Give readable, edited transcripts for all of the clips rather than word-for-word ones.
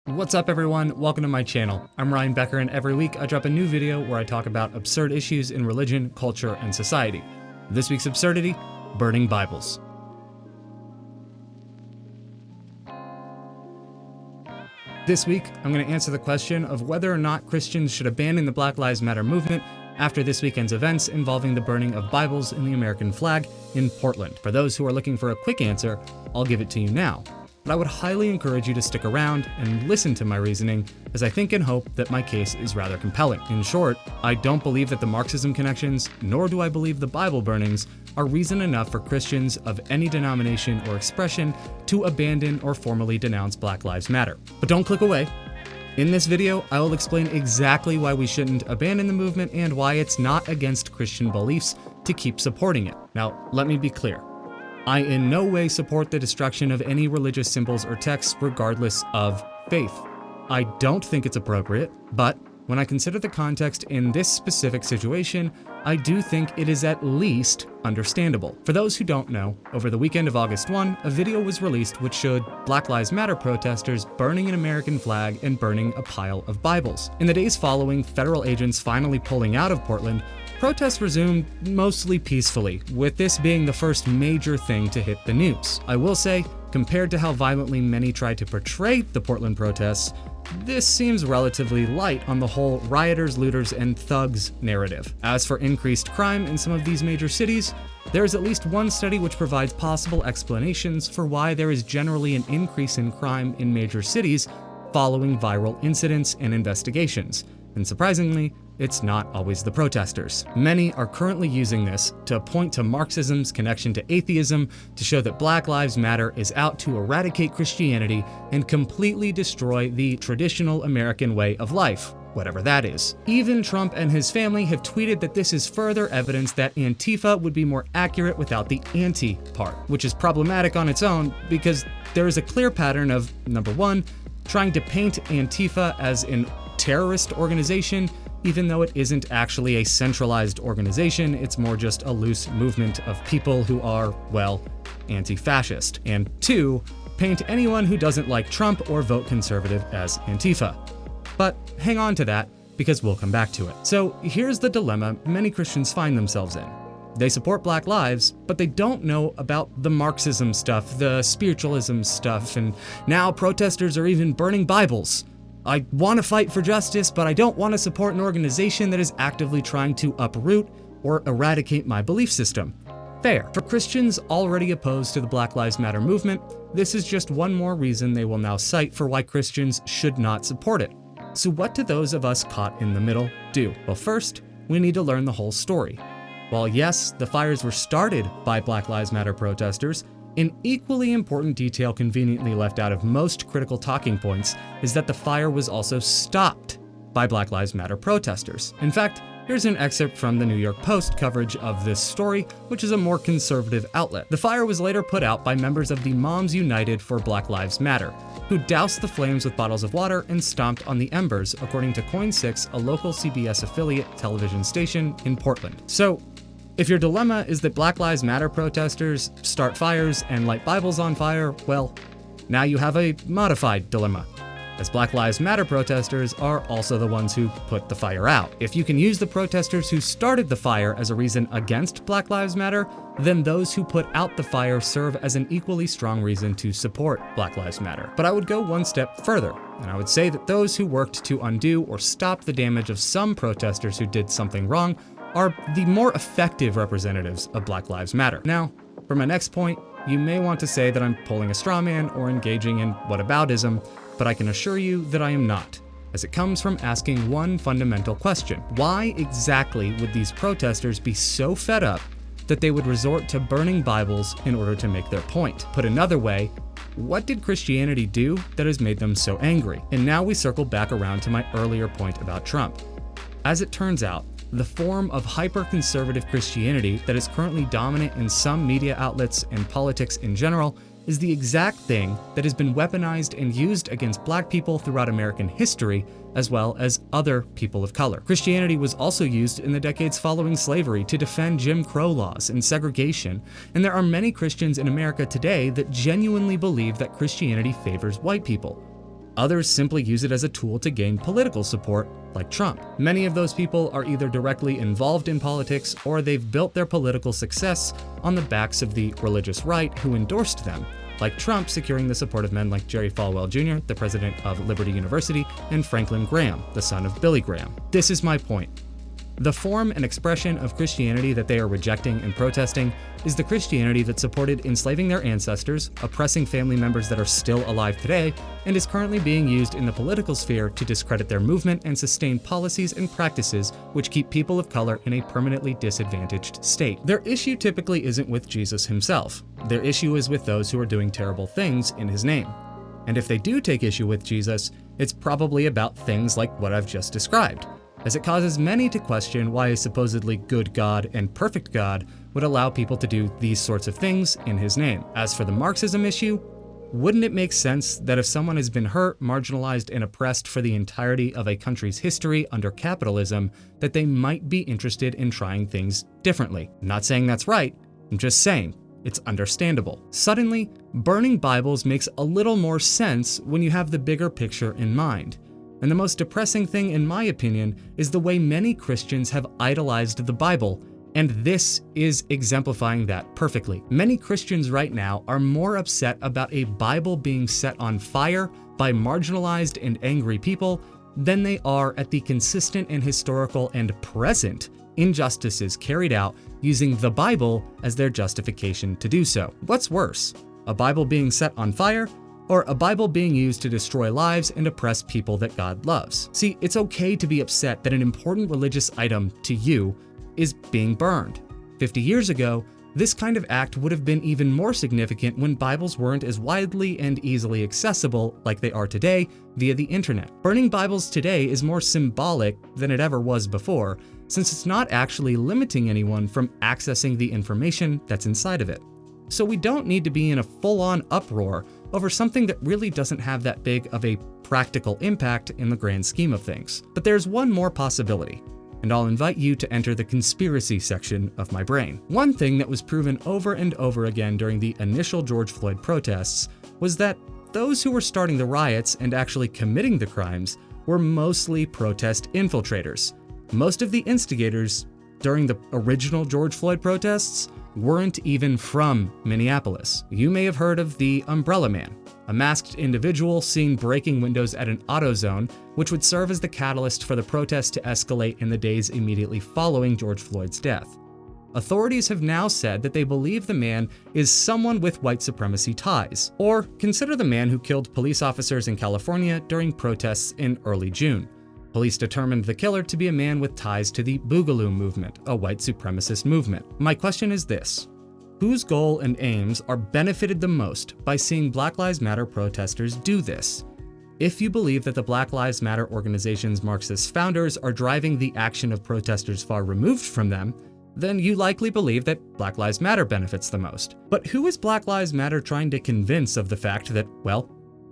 What's up everyone, welcome to my channel. I'm Ryan Becker and every week I drop a new video where I talk about absurd issues in religion, culture, and society. This week's absurdity, burning Bibles. This week, I'm going to answer the question of whether or not Christians should abandon the Black Lives Matter movement after this weekend's events involving the burning of Bibles in the American flag in Portland. For those who are looking for a quick answer, I'll give it to you now. But I would highly encourage you to stick around and listen to my reasoning, as I think and hope that my case is rather compelling. In short, I don't believe that the Marxism connections, nor do I believe the Bible burnings, are reason enough for Christians of any denomination or expression to abandon or formally denounce Black Lives Matter. But don't click away. In this video, I will explain exactly why we shouldn't abandon the movement and why it's not against Christian beliefs to keep supporting it. Now, let me be clear. I in no way support the destruction of any religious symbols or texts regardless of faith. I don't think it's appropriate, but when I consider the context in this specific situation, I do think it is at least understandable. For those who don't know, over the weekend of August 1, a video was released which showed Black Lives Matter protesters burning an American flag and burning a pile of Bibles. In the days following federal agents finally pulling out of Portland, protests resumed mostly peacefully, with this being the first major thing to hit the news. I will say, compared to how violently many tried to portray the Portland protests, this seems relatively light on the whole rioters, looters, and thugs narrative. As for increased crime in some of these major cities, there is at least one study which provides possible explanations for why there is generally an increase in crime in major cities following viral incidents and investigations. And surprisingly, it's not always the protesters. Many are currently using this to point to Marxism's connection to atheism to show that Black Lives Matter is out to eradicate Christianity and completely destroy the traditional American way of life, whatever that is. Even Trump and his family have tweeted that this is further evidence that Antifa would be more accurate without the anti part, which is problematic on its own because there is a clear pattern of, number one, trying to paint Antifa as an terrorist organization, even though it isn't actually a centralized organization. It's more just a loose movement of people who are, well, anti-fascist. And two, paint anyone who doesn't like Trump or vote conservative as Antifa. But hang on to that, because we'll come back to it. So here's the dilemma many Christians find themselves in. They support Black lives, but they don't know about the Marxism stuff, the spiritualism stuff, and now protesters are even burning Bibles. I want to fight for justice, but I don't want to support an organization that is actively trying to uproot or eradicate my belief system. Fair. For Christians already opposed to the Black Lives Matter movement, this is just one more reason they will now cite for why Christians should not support it. So what do those of us caught in the middle do? Well, first, we need to learn the whole story. While yes, the fires were started by Black Lives Matter protesters, an equally important detail conveniently left out of most critical talking points is that the fire was also stopped by Black Lives Matter protesters. In fact, here's an excerpt from the New York Post coverage of this story, which is a more conservative outlet. The fire was later put out by members of the Moms United for Black Lives Matter, who doused the flames with bottles of water and stomped on the embers, according to Coin 6, a local CBS affiliate television station in Portland. So, if your dilemma is that Black Lives Matter protesters start fires and light Bibles on fire, well, now you have a modified dilemma, as Black Lives Matter protesters are also the ones who put the fire out. If you can use the protesters who started the fire as a reason against Black Lives Matter, then those who put out the fire serve as an equally strong reason to support Black Lives Matter. But I would go one step further, and I would say that those who worked to undo or stop the damage of some protesters who did something wrong are the more effective representatives of Black Lives Matter. Now, for my next point, you may want to say that I'm pulling a straw man or engaging in whataboutism, but I can assure you that I am not, as it comes from asking one fundamental question. Why exactly would these protesters be so fed up that they would resort to burning Bibles in order to make their point? Put another way, what did Christianity do that has made them so angry? And now we circle back around to my earlier point about Trump. As it turns out, the form of hyper-conservative Christianity that is currently dominant in some media outlets and politics in general is the exact thing that has been weaponized and used against Black people throughout American history, as well as other people of color. Christianity was also used in the decades following slavery to defend Jim Crow laws and segregation, and there are many Christians in America today that genuinely believe that Christianity favors white people. Others simply use it as a tool to gain political support, like Trump. Many of those people are either directly involved in politics or they've built their political success on the backs of the religious right who endorsed them, like Trump securing the support of men like Jerry Falwell Jr., the president of Liberty University, and Franklin Graham, the son of Billy Graham. This is my point. The form and expression of Christianity that they are rejecting and protesting is the Christianity that supported enslaving their ancestors, oppressing family members that are still alive today, and is currently being used in the political sphere to discredit their movement and sustain policies and practices which keep people of color in a permanently disadvantaged state. Their issue typically isn't with Jesus himself. Their issue is with those who are doing terrible things in his name. And if they do take issue with Jesus, it's probably about things like what I've just described, as it causes many to question why a supposedly good God and perfect God would allow people to do these sorts of things in his name. As for the Marxism issue, wouldn't it make sense that if someone has been hurt, marginalized, and oppressed for the entirety of a country's history under capitalism, that they might be interested in trying things differently? I'm not saying that's right, I'm just saying it's understandable. Suddenly, burning Bibles makes a little more sense when you have the bigger picture in mind. And the most depressing thing, in my opinion, is the way many Christians have idolized the Bible, and this is exemplifying that perfectly. Many Christians right now are more upset about a Bible being set on fire by marginalized and angry people than they are at the consistent and historical and present injustices carried out using the Bible as their justification to do so. What's worse, a Bible being set on fire, or a Bible being used to destroy lives and oppress people that God loves? See, it's okay to be upset that an important religious item to you is being burned. 50 years ago, this kind of act would have been even more significant when Bibles weren't as widely and easily accessible like they are today via the internet. Burning Bibles today is more symbolic than it ever was before, since it's not actually limiting anyone from accessing the information that's inside of it. So we don't need to be in a full-on uproar over something that really doesn't have that big of a practical impact in the grand scheme of things. But there's one more possibility, and I'll invite you to enter the conspiracy section of my brain. One thing that was proven over and over again during the initial George Floyd protests was that those who were starting the riots and actually committing the crimes were mostly protest infiltrators. Most of the instigators during the original George Floyd protests weren't even from Minneapolis. You may have heard of the Umbrella Man, a masked individual seen breaking windows at an AutoZone, which would serve as the catalyst for the protests to escalate in the days immediately following George Floyd's death. Authorities have now said that they believe the man is someone with white supremacy ties, or consider the man who killed police officers in California during protests in early June. Police determined the killer to be a man with ties to the Boogaloo movement, a white supremacist movement. My question is this: whose goal and aims are benefited the most by seeing Black Lives Matter protesters do this? If you believe that the Black Lives Matter organization's Marxist founders are driving the action of protesters far removed from them, then you likely believe that Black Lives Matter benefits the most. But who is Black Lives Matter trying to convince of the fact that, well,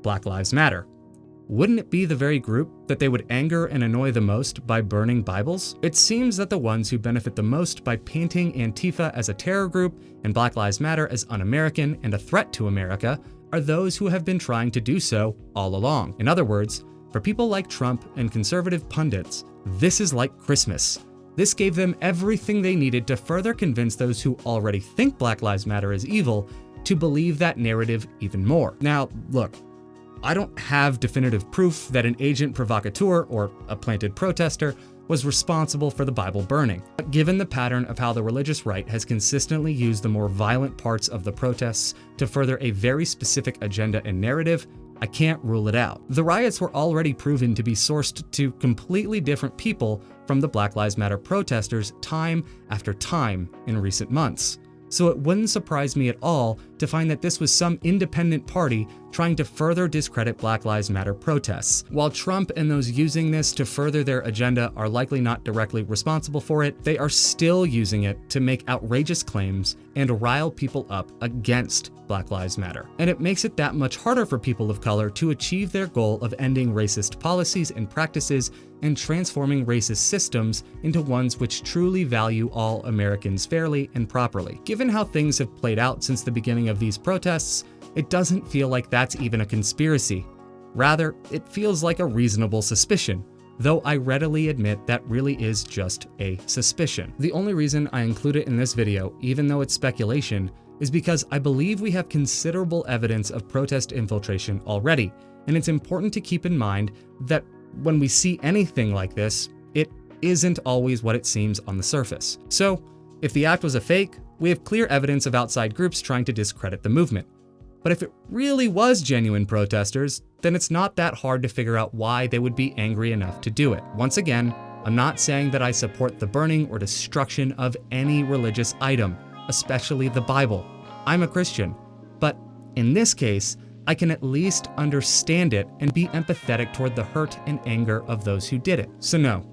Black Lives Matter? Wouldn't it be the very group that they would anger and annoy the most by burning Bibles? It seems that the ones who benefit the most by painting Antifa as a terror group and Black Lives Matter as un-American and a threat to America are those who have been trying to do so all along. In other words, for people like Trump and conservative pundits, this is like Christmas. This gave them everything they needed to further convince those who already think Black Lives Matter is evil to believe that narrative even more. Now, look, I don't have definitive proof that an agent provocateur or a planted protester was responsible for the Bible burning. But given the pattern of how the religious right has consistently used the more violent parts of the protests to further a very specific agenda and narrative, I can't rule it out. The riots were already proven to be sourced to completely different people from the Black Lives Matter protesters time after time in recent months. So it wouldn't surprise me at all to find that this was some independent party trying to further discredit Black Lives Matter protests. While Trump and those using this to further their agenda are likely not directly responsible for it, they are still using it to make outrageous claims and rile people up against Black Lives Matter. And it makes it that much harder for people of color to achieve their goal of ending racist policies and practices and transforming racist systems into ones which truly value all Americans fairly and properly. Given how things have played out since the beginning of these protests, it doesn't feel like that's even a conspiracy. Rather, it feels like a reasonable suspicion, though I readily admit that really is just a suspicion. The only reason I include it in this video, even though it's speculation, is because I believe we have considerable evidence of protest infiltration already, and it's important to keep in mind that when we see anything like this, it isn't always what it seems on the surface. So, if the act was a fake, we have clear evidence of outside groups trying to discredit the movement. But if it really was genuine protesters, then it's not that hard to figure out why they would be angry enough to do it. Once again, I'm not saying that I support the burning or destruction of any religious item, especially the Bible. I'm a Christian, but in this case, I can at least understand it and be empathetic toward the hurt and anger of those who did it. So no,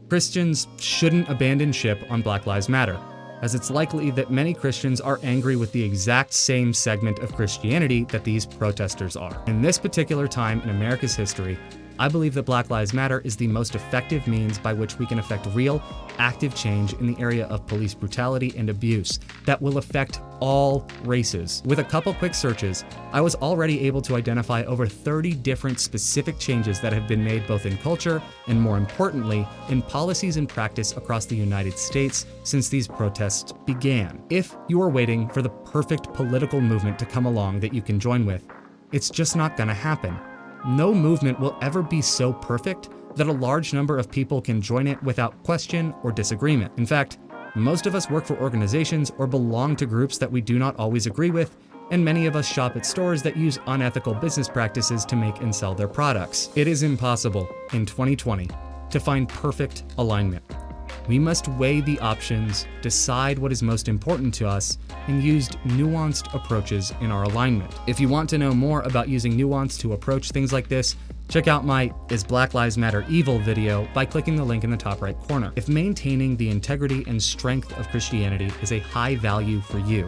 Christians shouldn't abandon ship on Black Lives Matter, as it's likely that many Christians are angry with the exact same segment of Christianity that these protesters are. In this particular time in America's history, I believe that Black Lives Matter is the most effective means by which we can affect real, active change in the area of police brutality and abuse that will affect all races. With a couple quick searches, I was already able to identify over 30 different specific changes that have been made both in culture and, more importantly, in policies and practice across the United States since these protests began. If you are waiting for the perfect political movement to come along that you can join with, it's just not gonna happen. No movement will ever be so perfect that a large number of people can join it without question or disagreement. In fact, most of us work for organizations or belong to groups that we do not always agree with, and many of us shop at stores that use unethical business practices to make and sell their products. It is impossible in 2020 to find perfect alignment. We must weigh the options, decide what is most important to us, and use nuanced approaches in our alignment. If you want to know more about using nuance to approach things like this, check out my Is Black Lives Matter Evil video by clicking the link in the top right corner. If maintaining the integrity and strength of Christianity is a high value for you,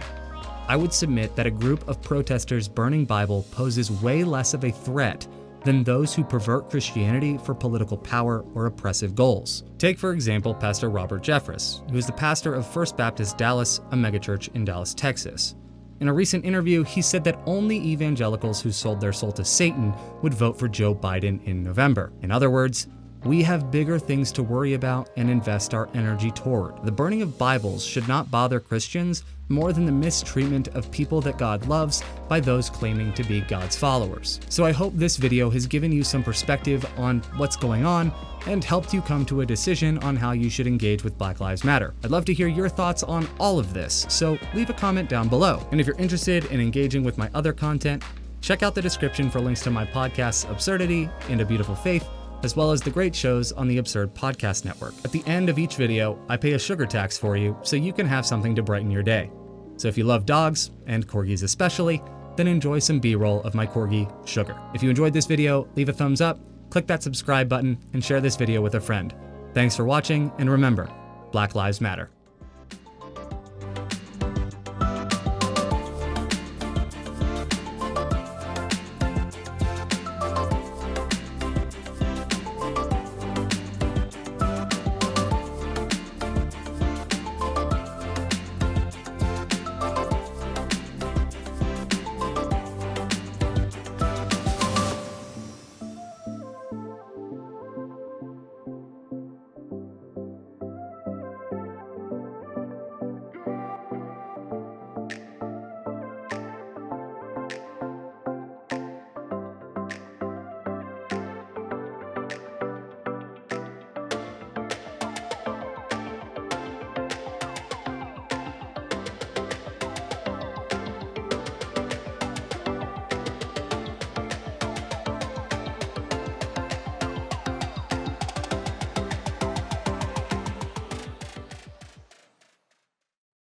I would submit that a group of protesters burning Bible poses way less of a threat than those who pervert Christianity for political power or oppressive goals. Take, for example, Pastor Robert Jeffress, who is the pastor of First Baptist Dallas, a megachurch in Dallas, Texas. In a recent interview, he said that only evangelicals who sold their soul to Satan would vote for Joe Biden in November. In other words, we have bigger things to worry about and invest our energy toward. The burning of Bibles should not bother Christians more than the mistreatment of people that God loves by those claiming to be God's followers. So I hope this video has given you some perspective on what's going on and helped you come to a decision on how you should engage with Black Lives Matter. I'd love to hear your thoughts on all of this, so leave a comment down below. And if you're interested in engaging with my other content, check out the description for links to my podcasts Absurdity and A Beautiful Faith, as well as the great shows on the Absurd Podcast Network. At the end of each video, I pay a sugar tax for you so you can have something to brighten your day. So if you love dogs, and corgis especially, then enjoy some B-roll of my corgi, Sugar. If you enjoyed this video, leave a thumbs up, click that subscribe button, and share this video with a friend. Thanks for watching, and remember, Black Lives Matter.